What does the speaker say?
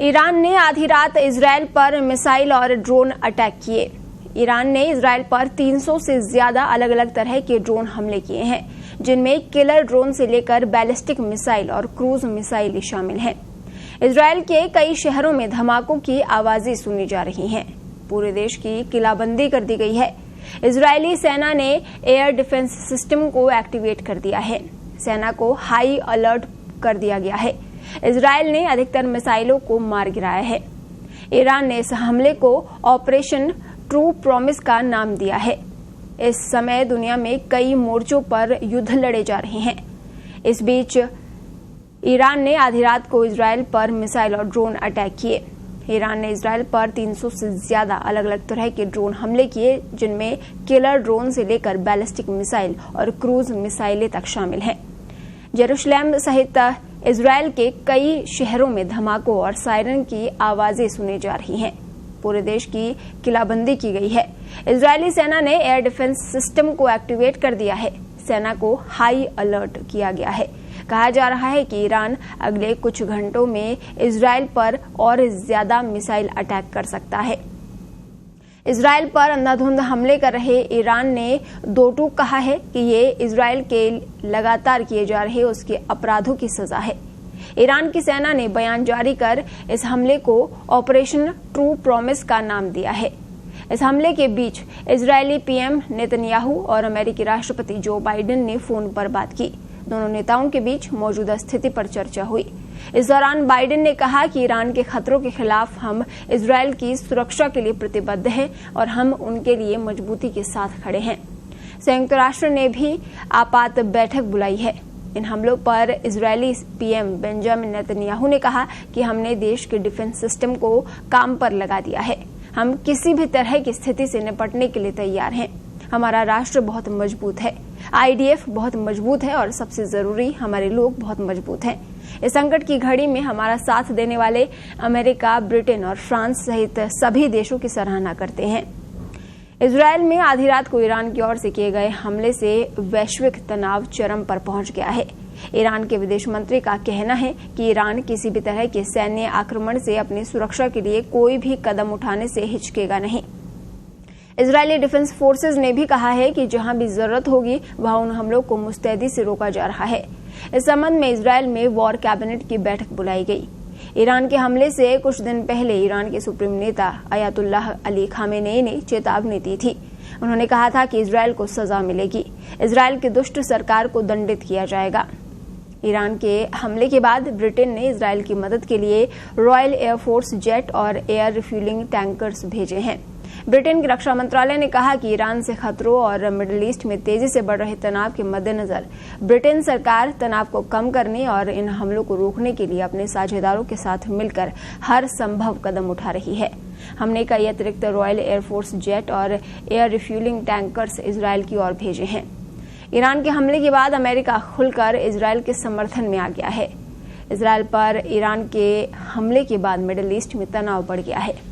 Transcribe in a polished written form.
Iran ने आधी रात इजरायल पर मिसाइल और ड्रोन अटैक किए। ईरान ने इजरायल पर 300 से ज्यादा अलग अलग तरह के ड्रोन हमले किए हैं, जिनमें किलर ड्रोन से लेकर बैलिस्टिक मिसाइल और क्रूज मिसाइल शामिल हैं। इजरायल के कई शहरों में धमाकों की आवाजें सुनी जा रही हैं। पूरे देश की किलाबंदी कर दी गई है। इजरायली सेना ने एयर डिफेंस सिस्टम को एक्टिवेट कर दिया है। सेना को हाई अलर्ट कर दिया गया है। इजरायल ने अधिकतर मिसाइलों को मार गिराया है। ईरान ने इस हमले को ऑपरेशन ट्रू प्रॉमिस का नाम दिया है। इस समय दुनिया में कई मोर्चों पर युद्ध लड़े जा रहे हैं। इस बीच ईरान ने आधी रात को इजरायल पर मिसाइल और ड्रोन अटैक किए। ईरान ने इजरायल पर 300 से ज्यादा अलग अलग तरह के ड्रोन हमले किए, जिनमें किलर ड्रोन से लेकर बैलिस्टिक मिसाइल और क्रूज मिसाइलें तक शामिल हैं। जेरूशलेम सहित इजरायल के कई शहरों में धमाकों और सायरन की आवाजें सुनी जा रही हैं। पूरे देश की किलाबंदी की गई है। इजरायली सेना ने एयर डिफेंस सिस्टम को एक्टिवेट कर दिया है। सेना को हाई अलर्ट किया गया है। कहा जा रहा है कि ईरान अगले कुछ घंटों में इजरायल पर और ज्यादा मिसाइल अटैक कर सकता है। इजरायल पर अंधाधुंध हमले कर रहे ईरान ने दो टूक कहा है कि ये इजरायल के लगातार किए जा रहे उसके अपराधों की सजा है। ईरान की सेना ने बयान जारी कर इस हमले को ऑपरेशन ट्रू प्रॉमिस का नाम दिया है। इस हमले के बीच इजरायली पीएम नेतन्याहू और अमेरिकी राष्ट्रपति जो बाइडेन ने फोन पर बात की। दोनों नेताओं के बीच मौजूदा स्थिति पर चर्चा हुई। इस दौरान बाइडेन ने कहा कि ईरान के खतरों के खिलाफ हम इजरायल की सुरक्षा के लिए प्रतिबद्ध हैं और हम उनके लिए मजबूती के साथ खड़े हैं। संयुक्त राष्ट्र ने भी आपात बैठक बुलाई है। इन हमलों पर इजरायली पीएम बेंजामिन नेतन्याहू ने कहा कि हमने देश के डिफेंस सिस्टम को काम पर लगा दिया है। हम किसी भी तरह की स्थिति से निपटने के लिए तैयार हैं। हमारा राष्ट्र बहुत मजबूत है, आईडीएफ बहुत मजबूत है और सबसे जरूरी हमारे लोग बहुत मजबूत हैं। इस संकट की घड़ी में हमारा साथ देने वाले अमेरिका, ब्रिटेन और फ्रांस सहित सभी देशों की सराहना करते हैं। इजरायल में आधी रात को ईरान की ओर से किए गए हमले से वैश्विक तनाव चरम पर पहुंच गया है। ईरान के विदेश मंत्री का कहना है कि ईरान किसी भी तरह के सैन्य आक्रमण से अपनी सुरक्षा के लिए कोई भी कदम उठाने से हिचकेगा नहीं। इजरायली डिफेंस फोर्सेज ने भी कहा है कि जहां भी जरूरत होगी वहां उन हमलों को मुस्तैदी से रोका जा रहा है। इस संबंध में इजरायल में वॉर कैबिनेट की बैठक बुलाई गई। ईरान के हमले से कुछ दिन पहले ईरान के सुप्रीम नेता अयातुल्लाह अली खामेनेई ने चेतावनी दी थी। उन्होंने कहा था कि इजरायल को सजा मिलेगी, इजरायल की दुष्ट सरकार को दंडित किया जाएगा। ईरान के हमले के बाद ब्रिटेन ने इजरायल की मदद के लिए रॉयल एयरफोर्स जेट और एयर रिफ्यूलिंग टैंकर्स भेजे हैं। ब्रिटेन के रक्षा मंत्रालय ने कहा कि ईरान से खतरों और मिडिल ईस्ट में तेजी से बढ़ रहे तनाव के मद्देनजर ब्रिटेन सरकार तनाव को कम करने और इन हमलों को रोकने के लिए अपने साझेदारों के साथ मिलकर हर संभव कदम उठा रही है। हमने कई अतिरिक्त रॉयल एयरफोर्स जेट और एयर रिफ्यूलिंग टैंकर्स इजरायल की ओर भेजे हैं। ईरान के हमले के बाद अमेरिका खुलकर इजरायल के समर्थन में आ गया है। इजरायल पर ईरान के हमले के बाद मिडिल ईस्ट में तनाव बढ़ गया है।